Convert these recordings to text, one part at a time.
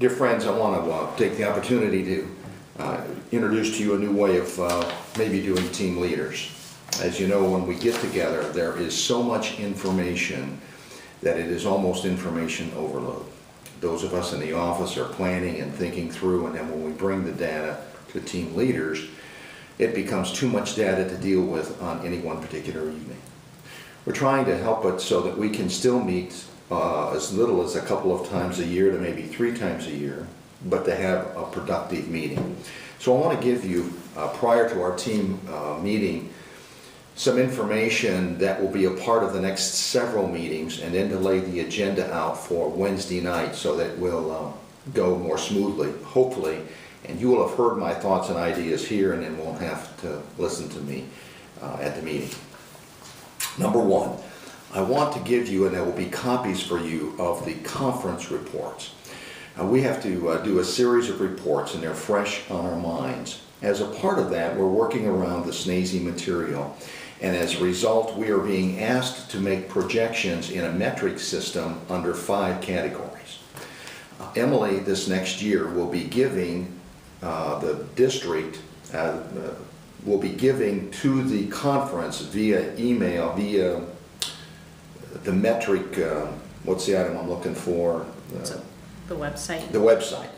Dear friends, I want to take the opportunity to introduce to you a new way of maybe doing team leaders. As you know, when we get together, there is so much information that it is almost information overload. Those of us in the office are planning and thinking through, and then when we bring the data to team leaders, it becomes too much data to deal with on any one particular evening. We're trying to help it so that we can still meet as little as a couple of times a year to maybe 3 times a year, but to have a productive meeting. So I want to give you, prior to our team meeting, some information that will be a part of the next several meetings, and then to lay the agenda out for Wednesday night so that it will go more smoothly, hopefully, and you will have heard my thoughts and ideas here and then won't have to listen to me at the meeting. Number 1, I want to give you, and there will be copies for you, of the conference reports. We have to do a series of reports, and they're fresh on our minds. As a part of that, we're working around the SNAZY material, and as a result, we are being asked to make projections in a metric system under 5 categories. Emily, this next year, will be giving the district, will be giving to the conference via email, via the metric, what's the item I'm looking for? The website. The website.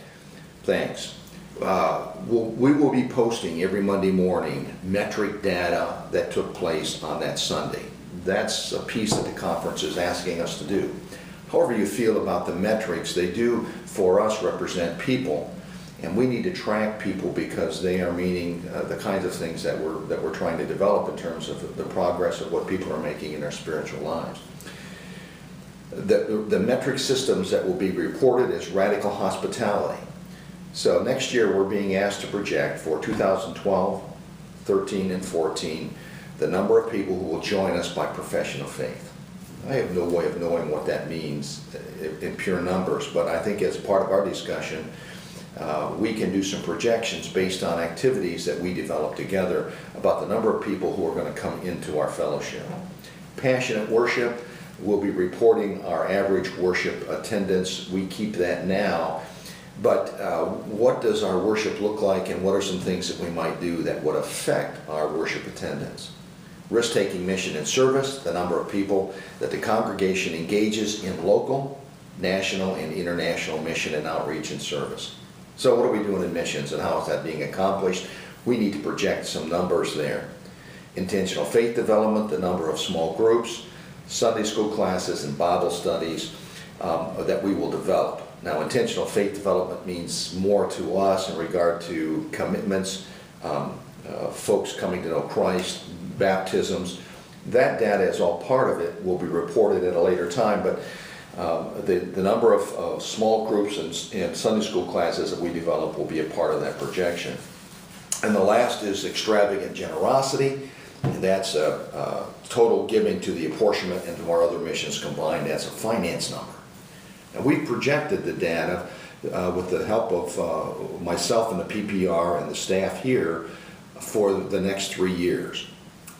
Thanks. We will be posting every Monday morning metric data that took place on that Sunday. That's a piece that the conference is asking us to do. However you feel about the metrics, they do, for us, represent people. And we need to track people because they are meaning the kinds of things that we're trying to develop in terms of the progress of what people are making in their spiritual lives. The metric systems that will be reported is radical hospitality. So next year we're being asked to project for 2012, 13, and 14 the number of people who will join us by profession of faith. I have no way of knowing what that means in pure numbers, but I think as part of our discussion, we can do some projections based on activities that we develop together about the number of people who are going to come into our fellowship. Passionate worship, we'll be reporting our average worship attendance. We keep that now. But what does our worship look like, and what are some things that we might do that would affect our worship attendance? Risk-taking mission and service, the number of people that the congregation engages in local, national, and international mission and outreach and service. So what are we doing in missions, and how is that being accomplished? We need to project some numbers there. Intentional faith development, the number of small groups, Sunday school classes, and Bible studies that we will develop. Now, intentional faith development means more to us in regard to commitments, folks coming to know Christ, baptisms. That data is all part of it, will be reported at a later time, but the number of small groups and Sunday school classes that we develop will be a part of that projection. And the last is extravagant generosity, and that's total giving to the apportionment and to our other missions combined. That's a finance number. And we projected the data with the help of myself and the PPR and the staff here for the next 3 years.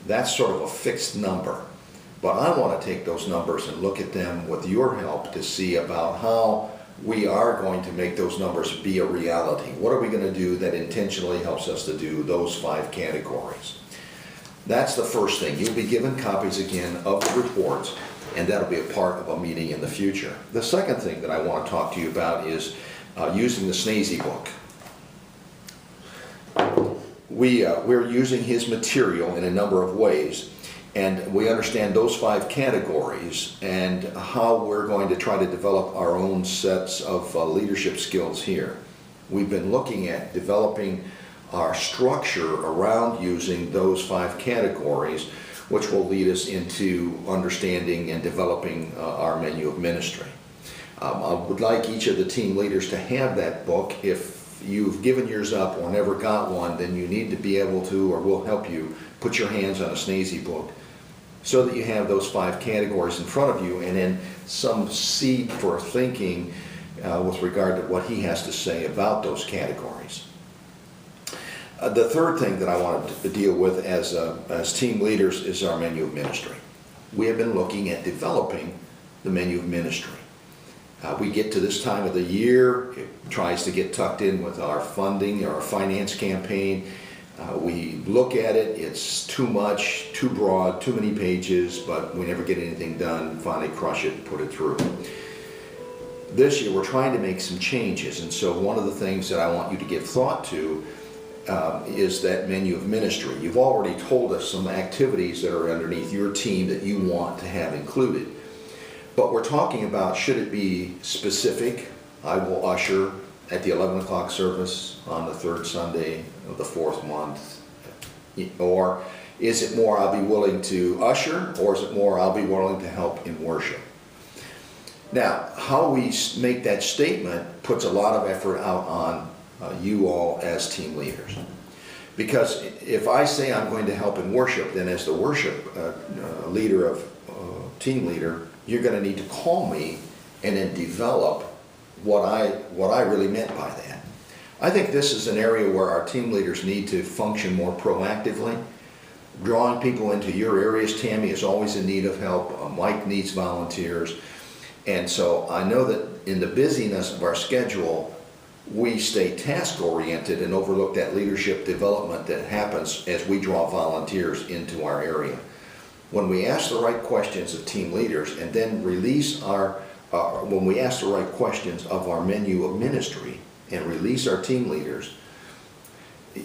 That's sort of a fixed number. But I want to take those numbers and look at them with your help to see about how we are going to make those numbers be a reality. What are we going to do that intentionally helps us to do those 5 categories? That's the first thing. You'll be given copies again of the reports, and that'll be a part of a meeting in the future. The second thing that I want to talk to you about is using the SNAZY book. We're using his material in a number of ways, and we understand those 5 categories and how we're going to try to develop our own sets of leadership skills here. We've been looking at developing our structure around using those 5 categories, which will lead us into understanding and developing our menu of ministry. I would like each of the team leaders to have that book. If you've given yours up or never got one, then you need to be able to, or we'll help you, put your hands on a SNAZY book so that you have those 5 categories in front of you, and then some seed for thinking with regard to what he has to say about those categories. The third thing that I wanted to deal with as team leaders is our menu of ministry. We have been looking at developing the menu of ministry. We get to this time of the year, it tries to get tucked in with our funding, our finance campaign. We look at it, it's too much, too broad, too many pages, but we never get anything done, finally crush it and put it through. This year we're trying to make some changes, and so one of the things that I want you to give thought to is that menu of ministry. You've already told us some activities that are underneath your team that you want to have included. But we're talking about, should it be specific? I will usher at the 11 o'clock service on the third Sunday of the fourth month. Or is it more, I'll be willing to usher, or is it more, I'll be willing to help in worship? Now, how we make that statement puts a lot of effort out on you all as team leaders. Because if I say I'm going to help in worship, then as the worship leader of team leader, you're going to need to call me and then develop what I really meant by that. I think this is an area where our team leaders need to function more proactively. Drawing people into your areas. Tammy is always in need of help. Mike needs volunteers. And so I know that in the busyness of our schedule, we stay task-oriented and overlook that leadership development that happens as we draw volunteers into our area. When we ask the right questions of team leaders and then release when we ask the right questions of our menu of ministry and release our team leaders,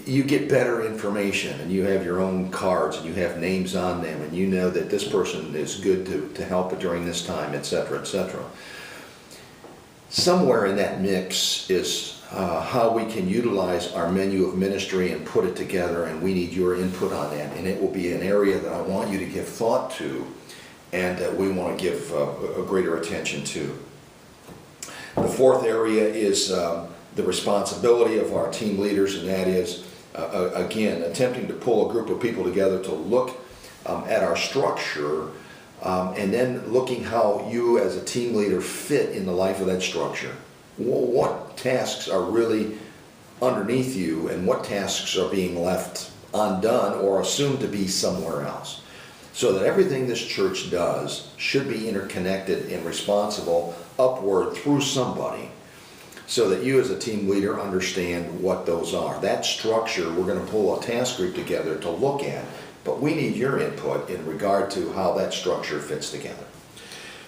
you get better information, and you have your own cards and you have names on them, and you know that this person is good to help during this time, etc., etc. Somewhere in that mix is how we can utilize our menu of ministry and put it together, and we need your input on that, and it will be an area that I want you to give thought to and that we want to give a greater attention to. The fourth area is the responsibility of our team leaders, and that is, again, attempting to pull a group of people together to look at our structure and then looking how you as a team leader fit in the life of that structure. What tasks are really underneath you and what tasks are being left undone or assumed to be somewhere else. So that everything this church does should be interconnected and responsible upward through somebody, so that you as a team leader understand what those are. That structure, we're going to pull a task group together to look at, but we need your input in regard to how that structure fits together.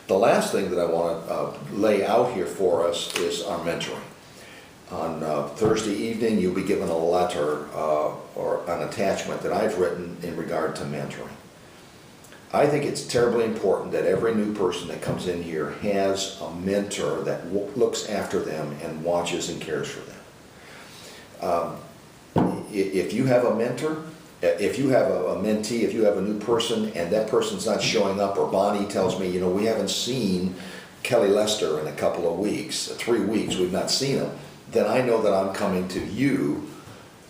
The last thing that I want to lay out here for us is our mentoring. On Thursday evening, you'll be given a letter or an attachment that I've written in regard to mentoring. I think it's terribly important that every new person that comes in here has a mentor that looks after them and watches and cares for them. If you have a mentor, if you have a mentee, if you have a new person and that person's not showing up, or Bonnie tells me, you know, we haven't seen Kelly Lester in a couple of weeks, 3 weeks, we've not seen him, then I know that I'm coming to you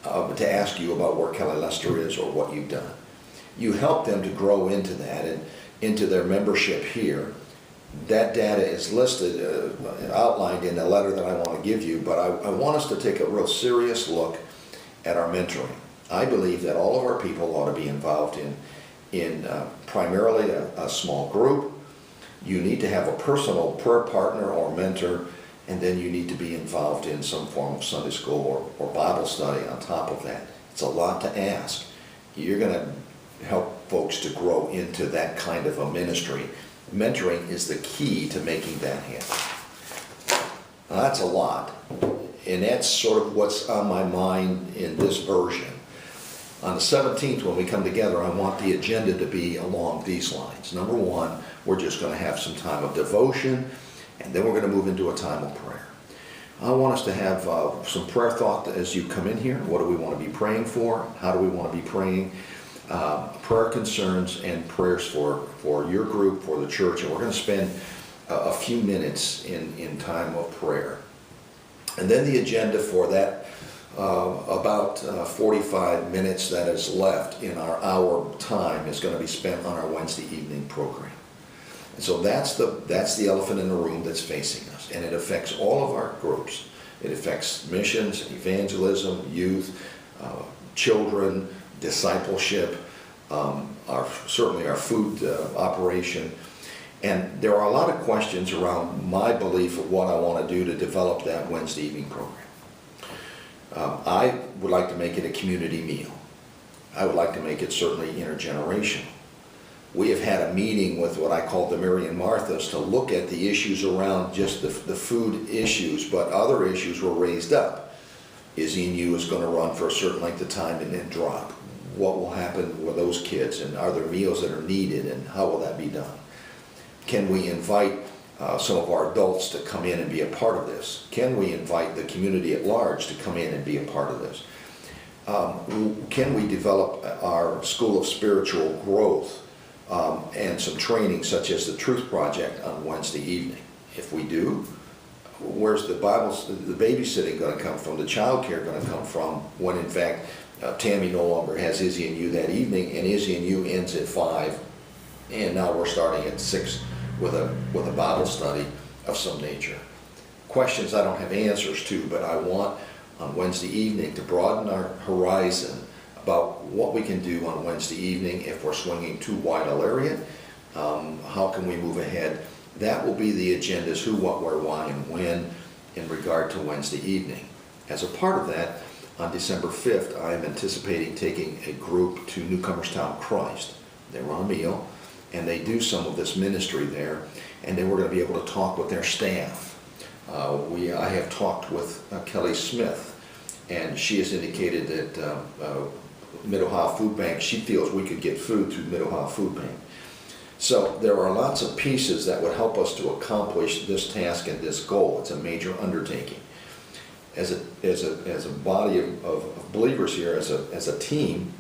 to ask you about where Kelly Lester is or what you've done. You help them to grow into that and into their membership here. That data is listed, outlined in the letter that I want to give you, but I want us to take a real serious look at our mentoring. I believe that all of our people ought to be involved in primarily a small group. You need to have a personal prayer partner or mentor, and then you need to be involved in some form of Sunday school or Bible study on top of that. It's a lot to ask. You're going to help folks to grow into that kind of a ministry. Mentoring is the key to making that happen. Now, that's a lot, and that's sort of what's on my mind in this version. On the 17th, when we come together, I want the agenda to be along these lines. Number one, we're just going to have some time of devotion, and then we're going to move into a time of prayer. I want us to have some prayer thought as you come in here. What do we want to be praying for? How do we want to be praying? Prayer concerns and prayers for your group, for the church, and we're going to spend a few minutes in time of prayer. And then the agenda for that about 45 minutes that is left in our hour time is going to be spent on our Wednesday evening program. And so that's the elephant in the room that's facing us, and it affects all of our groups. It affects missions, evangelism, youth, children, discipleship, certainly our food operation. And there are a lot of questions around my belief of what I want to do to develop that Wednesday evening program. I would like to make it a community meal. I would like to make it certainly intergenerational. We have had a meeting with what I call the Mary and Marthas to look at the issues around just the food issues, but other issues were raised up. Is E&U is going to run for a certain length of time and then drop? What will happen with those kids, and are there meals that are needed, and how will that be done? Can we invite some of our adults to come in and be a part of this? Can we invite the community at large to come in and be a part of this? Can we develop our School of Spiritual Growth and some training such as the Truth Project on Wednesday evening? If we do, where's the babysitting going to come from, the child care going to come from, when in fact Tammy no longer has Izzy and You that evening, and Izzy and You ends at 5, and now we're starting at 6 with a Bible study of some nature. Questions I don't have answers to, but I want on Wednesday evening to broaden our horizon about what we can do on Wednesday evening if we're swinging too wide a lariat. How can we move ahead? That will be the agendas: who, what, where, why, and when in regard to Wednesday evening. As a part of that, on December 5th, I am anticipating taking a group to Newcomerstown Christ. They run a meal, and they do some of this ministry there, and then we're going to be able to talk with their staff. I have talked with Kelly Smith, and she has indicated that MAH00052 Food Bank, she feels we could get food through MAH00052 Food Bank. So there are lots of pieces that would help us to accomplish this task and this goal. It's a major undertaking. As a body of believers here, as a team,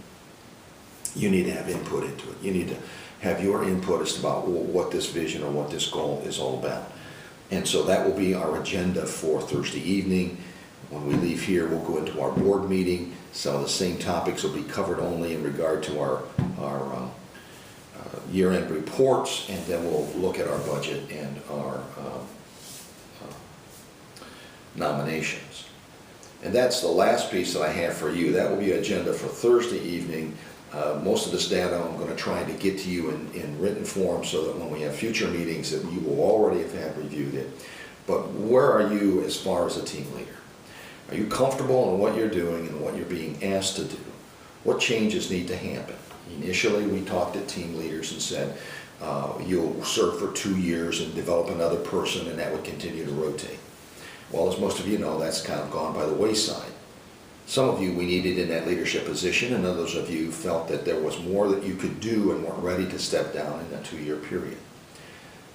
you need to have input into it. You need to have your input as to about what this vision or what this goal is all about. And so that will be our agenda for Thursday evening. When we leave here, we'll go into our board meeting. Some of the same topics will be covered only in regard to our year-end reports, and then we'll look at our budget and our nominations. And that's the last piece that I have for you. That will be an agenda for Thursday evening. Most of this data I'm going to try to get to you in written form so that when we have future meetings that you will already have had reviewed it. But where are you as far as a team leader? Are you comfortable in what you're doing and what you're being asked to do? What changes need to happen? Initially, we talked to team leaders and said, you'll serve for 2 years and develop another person, and that would continue to rotate. Well, as most of you know, that's kind of gone by the wayside. Some of you we needed in that leadership position, and others of you felt that there was more that you could do and weren't ready to step down in a 2-year period.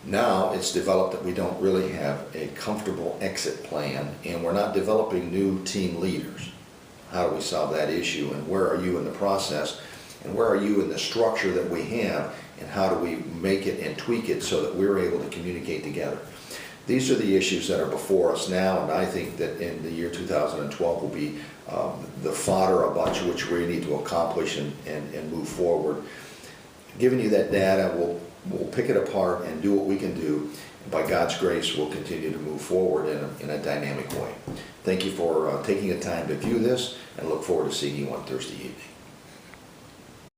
Now it's developed that we don't really have a comfortable exit plan, and we're not developing new team leaders. How do we solve that issue, and where are you in the process, and where are you in the structure that we have, and how do we make it and tweak it so that we're able to communicate together? These are the issues that are before us now, and I think that in the year 2012 will be the fodder about which we need to accomplish and move forward. Giving you that data, we'll pick it apart and do what we can do. And by God's grace, we'll continue to move forward in a dynamic way. Thank you for taking the time to view this, and look forward to seeing you on Thursday evening.